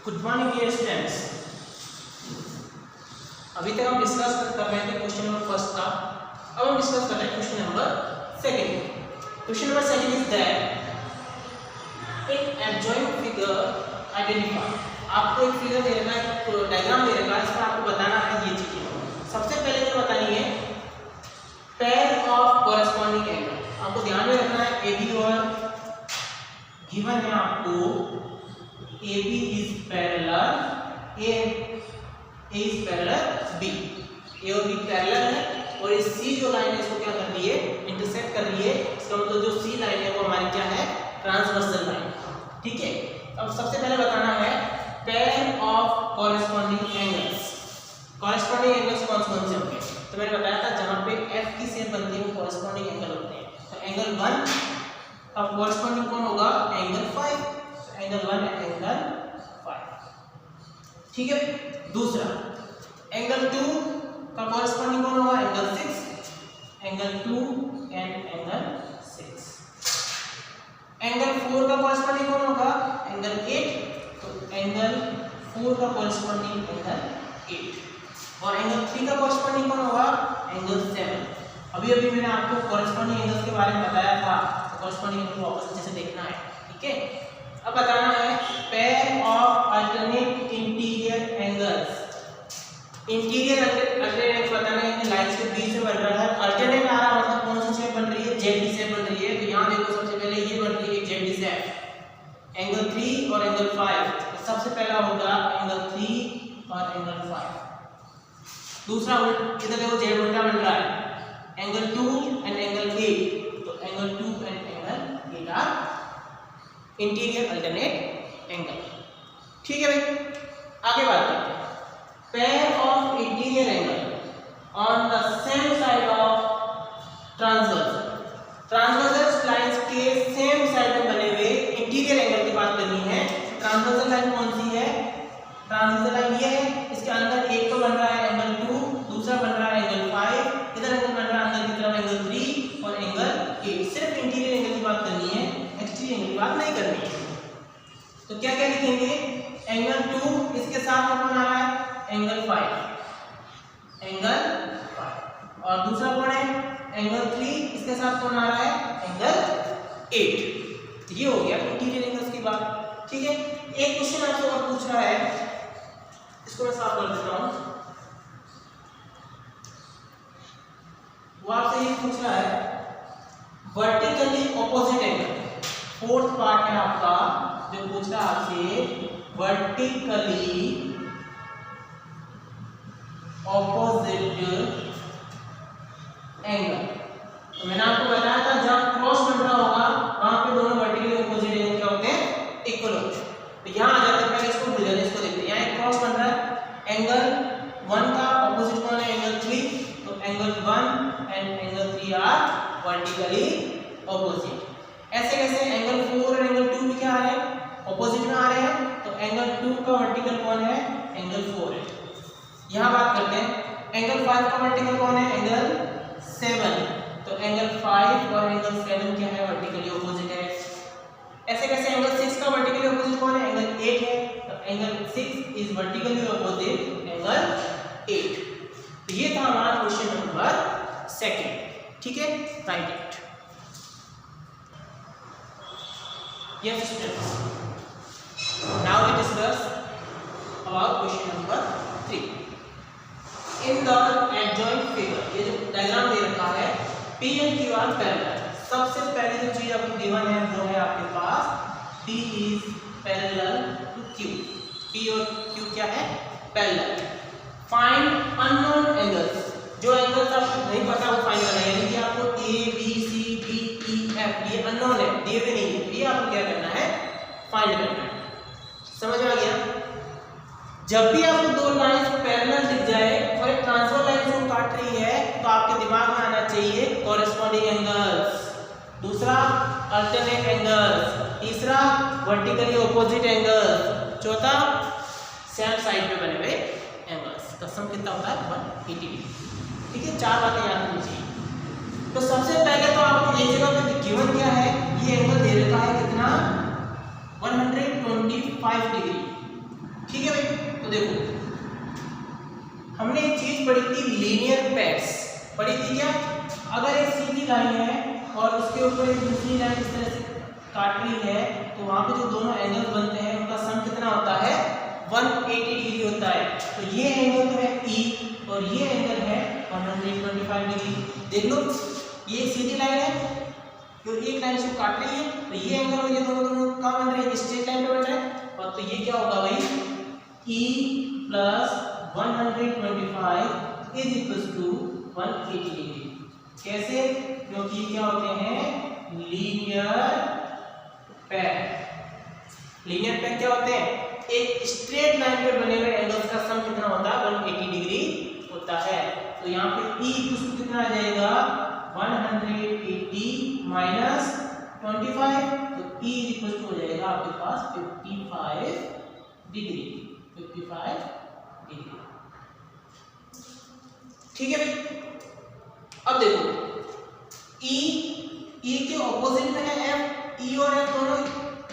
Good morning dear students. अभी तक हम डिस्कस कर रहे थे क्वेश्चन नंबर फर्स्ट का। अब हम डिस्कस कर रहे हैं question number second. Question number second is that in adjoint figure identify. आपको एक फिगर दे रखा है, एक डायग्राम दे रखा है, इसमें आपको बताना है ये चीजें। सबसे पहले क्या बतानी है, पेयर ऑफ कॉरेस्पॉन्डिंग एंगल। आपको ध्यान में रखना है ए बी और गिवन है आपको AB is parallel A is parallel B। A और B पैरेलल है और ये C जो लाइन है इसको क्या कर रही है, इंटरसेक्ट कर रही है। इसका मतलब जो C लाइन है वो हमारी क्या है, ट्रांसवर्सल लाइन। ठीक है, अब सबसे पहले बताना है pair of corresponding angles. Corresponding angles कौन कौन से होंगे, तो मैंने बताया था जहां पे F की शेप बनती है वो कॉरेस्पॉन्डिंग एंगल होते हैं। तो एंगल 1 का कॉरेस्पॉन्डिंग कौन होगा, एंगल 5। Angle 1 and angle 5। ठीक है, दूसरा एंगल 2 का कॉरेस्पॉन्डिंग कौन होगा, angle 6। Angle 2 and angle 6। Angle 4 का कॉरेस्पॉन्डिंग कौन होगा, एंगल 8। तो एंगल 4 का कॉरेस्पॉन्डिंग एंगल 8 और एंगल 3 का कॉरेस्पॉन्डिंग कौन होगा, एंगल 7। अभी मैंने आपको कॉरेस्पॉन्डिंग एंगल्स के बारे में बताया था, तो कॉरेस्पॉन्डिंग एंगल को वापस अच्छे से देखना है। ठीक है, अब बताना है pair of alternate interior angles. Interior alternate बताना है कि लाइंस के बीच में बन रहा है। अल्टरनेट आ रहा मतलब कौन सी शेप बन रही है, जेड शेप बन रही है। तो यहां देखो सबसे पहले ये बन रही है जेड शेप। एंगल 3 और एंगल 5, तो सबसे पहला होगा एंगल 3 और एंगल 5। दूसरा इधर देखो जेड उल्टा बन रहा है, एंगल 2 एंड एंगल 8। तो angle 2 and angle 8 are interior alternate angle. ठीक है भाई, आगे बात करते हैं pair of interior angle on the same side of transversal. Transversal lines के सेम साइड में बने हुए इंटीरियर एंगल की बात करनी है। ट्रांसवर्सल लाइन कौन सी है, ट्रांसवर्सल लाइन ये है, इसके अंदर एक तो बन रहा है एंगल 2, दूसरा बन रहा है एंगल 5, इधर एंगल बन रहा है अंदर की तरफ एंगल 3 और एंगल 8। सिर्फ इंटीरियर एंगल की बात करनी है, एक्सटीरियर एंगल की बात नहीं करनी है। तो क्या क्या लिखेंगे, एंगल 2 इसके साथ में कौन आ रहा है, एंगल 5। एंगल 5 और दूसरा कौन है, एंगल 3 इसके साथ कौन आ रहा है, एंगल 8। ये हो गया इंटीरियर एंगल्स की बात। ठीक है, एक क्वेश्चन आपसे और पूछ रहा है, इसको मैं साफ कर देता हूं। वो आपसे ये पूछ रहा है vertically opposite angle. Fourth part है आपका जो पूछ रहा है आपसे वर्टिकली ऑपोजिट एंगल। तो मैंने आपको बताया था जब क्रॉस बन रहा होगा वहां पे दोनों वर्टिकली ऑपोजिट एंगल क्या होते हैं, इक्वल होते हैं। तो यहां आ जाते हैं, पहले इसको भूल जाते हैं, इसको देखते हैं। यहां एक क्रॉस बन रहा है, एंगल 1 का ऑपोजिट कौन है, एंगल 3। तो angle 1 and angle 3 are vertically opposite. ऐसे कैसे, एंगल 4 और एंगल 2 भी क्या है, ऑपोजिट में आ रहे हैं। तो एंगल 2 का वर्टिकल कौन है, एंगल 4 है। यहां बात करते हैं एंगल 5 का वर्टिकल कौन है, एंगल 7। तो एंगल 5 और एंगल 7 क्या है, वर्टिकली ऑपोजिट है। ऐसे कैसे, एंगल 6 का वर्टिकली ऑपोजिट कौन है, एंगल 8 है। तो angle 6 is vertically opposite angle 8। तो ये था हमारा क्वेश्चन नंबर सेकंड। ठीक है, right it. Yes students, now we discuss about question number 3. In the adjoint figure, ये जो डायग्राम दे रखा है P and Q are parallel। सबसे पहली जो चीज आपको गिवन है वो है आपके पास P is parallel to Q। P और Q क्या है, पैरेलल। Find unknown angles। जो एंगल्स आपको नहीं पता वो फाइंड करना है, यानी कि आपको A B C D E F ये अननोन है, दिए भी नहीं है, ये आपको क्या करना है, फाइंड करना है। समझ में आ गया। जब भी आपको दो लाइंस पैरेलल दिख जाए और एक ट्रांसफर लाइन को काट रही है तो आपके दिमाग में आना चाहिए कॉरेस्पॉन्डिंग एंगल्स, दूसरा अल्टरनेट एंगल्स, तीसरा वर्टिकली ऑपोजिट एंगल्स, चौथा सेम साइड पे बने हुए एंगल्स। तो सम कितना होता है, 180 डिग्री। ठीक है, 4 बातें याद होनी चाहिए। तो सबसे पहले तो आपको एक जगह पे गिवन क्या है, ये एंगल दे रखा है कितना, 125 डिग्री। ठीक है भाई। तो देखो हमने एक चीज पढ़ी थी, लीनियर पैड्स पढ़ी थी क्या? अगर एक सीधी लाइन है और उसके ऊपर एक दूसरी लाइन इस तरह से काट रही है तो वहां पे जो दोनों एंगल बनते हैं उनका सम कितना होता है? 180 डिग्री होता है। तो ये एंगल है E और ये एंगल है 125 डिग्री। देख लो ये सीधी लाइन है जो एक लाइन से काट रही है, तो ये एंगल और ये दोनों कहाँ बन रहे हैं? स्ट्रेट लाइन पे बन रहे हैं। और तो ये क्या होगा भाई? E plus 125 is equal to 180 degree. कैसे? क्योंकि क्या होते हैं? Linear pad. लीनियर पैड क्या होते हैं? एक स्ट्रेट लाइन पे बने हुए एंगल्स का सम कितना होता है? 180 डिग्री होता है। तो यहाँ पे E कितना आ जाएगा? 180 माइनस 25, तो E इक्वल टू हो जाएगा आपके पास 55 डिग्री। 55 डिग्री। ठीक है भाई। अब देखो E के ऑपोजिट में है F। E और F दोनों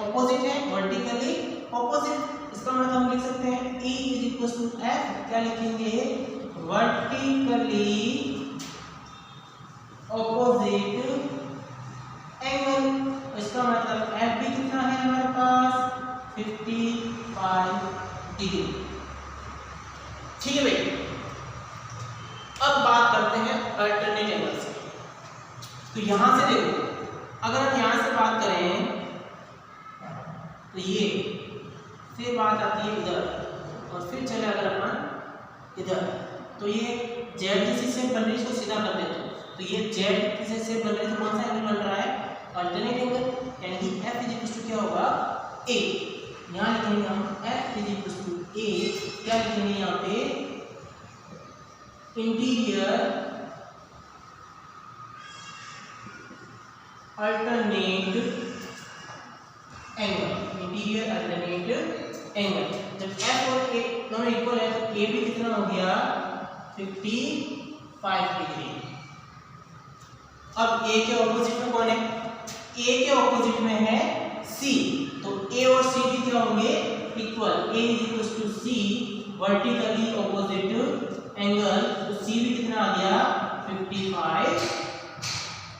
ऑपोजिट है, वर्टिकली ऑपोजिट। इसका मतलब हम लिख सकते हैं E is equal to F। क्या लिखेंगे? Vertically opposite angle. इसका मतलब F भी कितना है हमारे पास? 55 डिग्री। ठीक है भाई। अब बात करते हैं अल्टरनेट एंगल्स की। तो यहां से देखो, अगर हम यहां से बात करें तो ये फिर बात आती है इधर और फिर चले अगर अपन इधर, तो ये जेड किसी से बन रही है, इसको सीधा कर देते हो तो ये जेड किसी से बन रही है, तो कौन सा एंगल बन रहा है? Alternate angle. यानी कि F इज इक्वल टू क्या होगा? A। यहाँ लिखेंगे हम F is equal to A। क्या लिखेंगे यहाँ पे? Interior alternate angle. Interior alternate angle. जब F और A दोनों इक्वल है तो A भी कितना हो गया? 55 डिग्री। अब A के ऑपोजिट में कौन है? A के ऑपोजिट में है C। तो A और C भी क्या होंगे? Equal. A is equal to C vertically opposite angle. तो C भी कितना आ गया? 55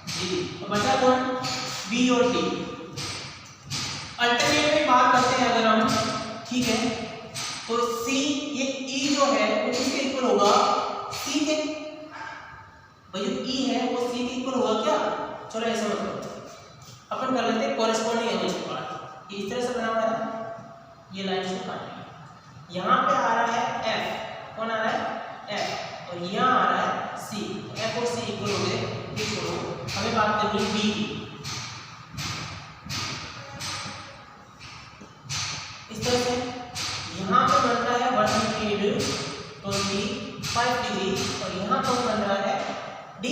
डिग्री। तो बचा कौन? B और D। अल्टरनेट में बात करते हैं अगर हम, ठीक है, तो C ये E जो है वो किसके इक्वल होगा? C के। भाई जो E है वो C के इक्वल होगा क्या? चलो ऐसा मतलब अपन कर लेते हैं कॉरेस्पॉन्डिंग एंगल की बात। इस तरह से बना हुआ है, ये लाइन से काट रही है। यहाँ पे आ रहा है F। कौन आ रहा है? F। और यहाँ आ रहा है C। F और C इक्वल हो गए। हमें बात करनी है B की। इस तरह से यहाँ पे बन रहा है 125 डिग्री और यहाँ पर बन रहा है D।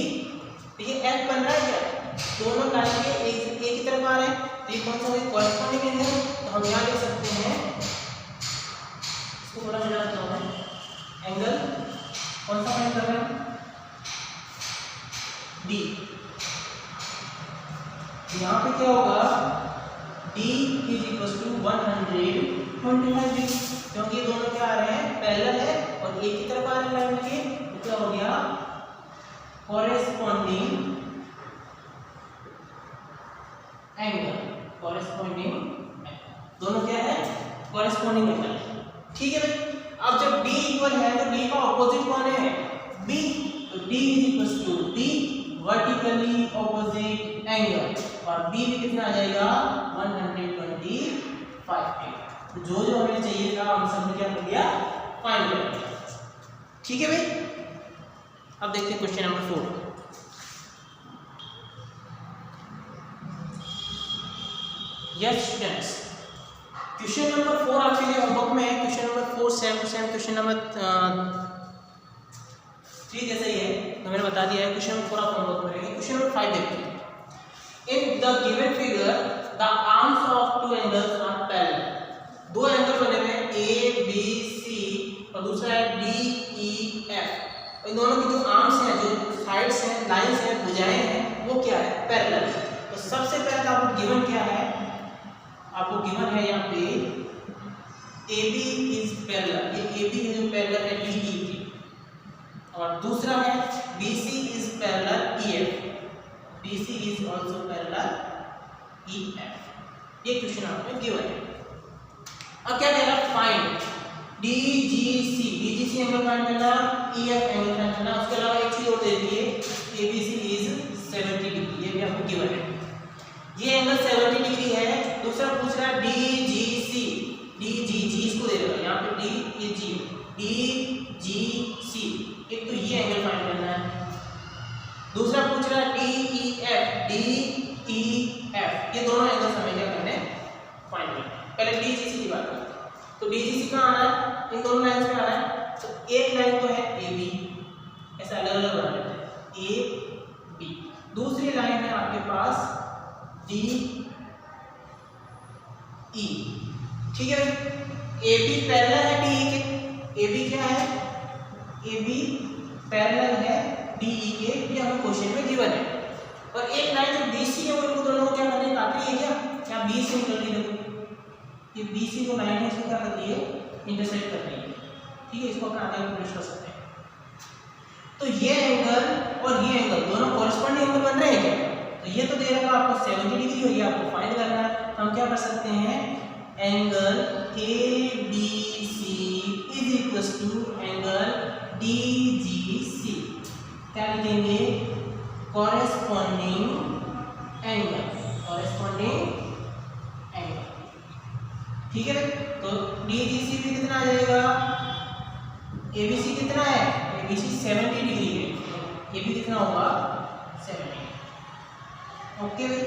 तो ये F बन रहा है क्या? दोनों लाइन के एक ही तरफ आ रहे हैं, तो ये कौन सा है? Corresponding angle. तो हम यहाँ लिख सकते हैं, इसको थोड़ा मिला देता हूँ, एंगल कौन सा फाइंड कर रहे हैं? D। यहाँ पे क्या होगा? D is equal to 125 degree, क्योंकि ये दोनों क्या आ रहे हैं? पैरेलल है और एक ही तरफ आ रहे हैं लाइन के। तो क्या हो गया? Corresponding angle. कॉरेस्पॉन्डिंग दोनों क्या है? Corresponding angle. ठीक है भाई। अब जब D इक्वल है तो D का ऑपोजिट कौन है? B। तो D is equal to D vertically opposite angle और B भी कितना आ जाएगा? 125 डिग्री। तो जो जो हमें चाहिए था हम सब ने क्या कर दिया? फाइंड कर दिया। ठीक है भाई। अब देखते हैं question number 4। Yes students, question number 4 आपके लिए होमवर्क में है। Question number 4 same to same question number 3 जैसा ही है, तो मैंने बता दिया है। क्वेश्चन नंबर 4 आप होमवर्क में रहेंगे। क्वेश्चन नंबर 5 देखते हैं। In the given figure the arms of two angles are parallel. दो एंगल बने हुए हैं A B C और दूसरा है D E F। इन दोनों की जो आर्म्स हैं, जो साइड्स हैं, लाइंस हैं, भुजाएं हैं, वो क्या है? पैरेलल। तो सबसे पहले आपको गिवन क्या है? आपको गिवन है यहाँ पे AB इज पैरेलल, ये AB है जो पैरेलल है DE के, और दूसरा है BC is parallel EF, BC is also parallel EF। ये क्वेश्चन आपको गिवन है। अब क्या कह रहा है, फाइंड DGC एंगल फाइंड करना, EF एंगल फाइंड करना। उसके अलावा एक चीज और दे दी है, ABC इज 70 डिग्री, ये भी आपको गिवन है। ये एंगल 70 डिग्री है। दूसरा पूछ रहा है DGC, इसको दे रहा है यहाँ पे D, ये G, DGC, एक तो ये एंगल फाइंड करना है। दूसरा पूछ रहा है DEF, ये दोनों एंगल्स हमें क्या करने हैं, फाइंड करना है। पहले DGC की बात करते हैं। तो DGC कहाँ आना है, इन दोनों लाइंस पे आना है। तो एक लाइन तो है AB, ऐसा अलग अलग बना लेते हैं, AB। दूसरी लाइन है आपके पास DE, ठीक है। AB पैरेलल है DE के, AB क्या है, AB पैरेलल है DE के, ये हमें क्वेश्चन में गिवन है। और एक लाइन जो BC है वो इनको दोनों को क्या करने काट रही है क्या, यहाँ B से निकल रही है, देखो ये BC जो लाइन है इसको क्या कर रही है, इंटरसेक्ट कर रही है, ठीक है। इसको अपना आगे प्रेस कर सकते हैं। तो ये एंगल और ये एंगल दोनों कॉरेस्पॉन्डिंग एंगल बन रहे हैं क्या, तो ये तो दे रखा आपको 70 डिग्री हो, ये आपको फाइंड करना है। हम क्या कर सकते हैं, angle ABC is equal to angle DGC, क्या लिखेंगे, कॉरेस्पॉन्डिंग एंगल, ठीक है। तो DGC भी कितना आ जाएगा, ABC कितना है, ABC 70 डिग्री है, ये भी कितना होगा 70। ओके भाई,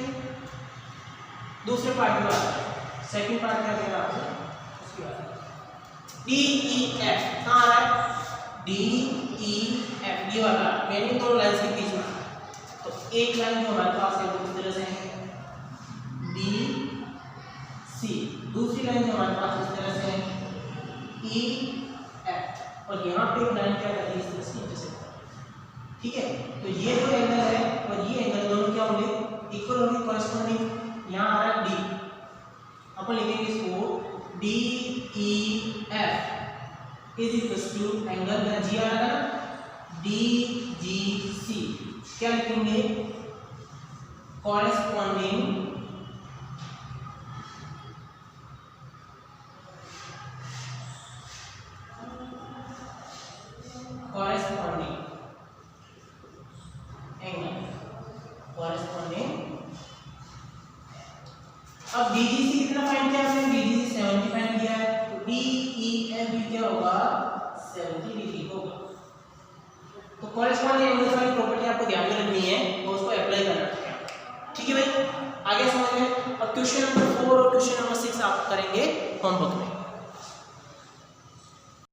दूसरे पार्ट की बात, सेकंड पार्ट क्या कह रहा है आपसे, उसकी बात। DEF कहाँ आ रहा है, DEF ये वाला, मैंने दोनों लाइंस के बीच में। तो एक लाइन जो हमारे पास है वो किस तरह से है, BC, दूसरी लाइन जो हमारे पास इस तरह से है EF, और यहाँ पे एक लाइन क्या कर रही है, इस तरह से इंटरसेक्ट, ठीक है। तो ये जो एंगल है और ये एंगल दोनों क्या होंगे, इक्वल होंगे, कॉरेस्पॉन्डिंग। यहाँ आ रहा है D, अपन लिखेंगे इसको DEF is equal to angle में G आ रहा है DGC, क्या लिखेंगे, कॉरेस्पॉन्डिंग अब DGC कितना फाइंड किया हमने, DGC 70 फाइंड किया है, तो DEF भी क्या होगा, 70 डिग्री होगा। तो कॉरेस्पॉन्डिंग एंगल्स वाली प्रॉपर्टी आपको ध्यान में रखनी है और उसको अप्लाई करना है, ठीक है भाई। आगे समझ में। अब क्वेश्चन नंबर 4 और क्वेश्चन नंबर 6 आप करेंगे होमवर्क में।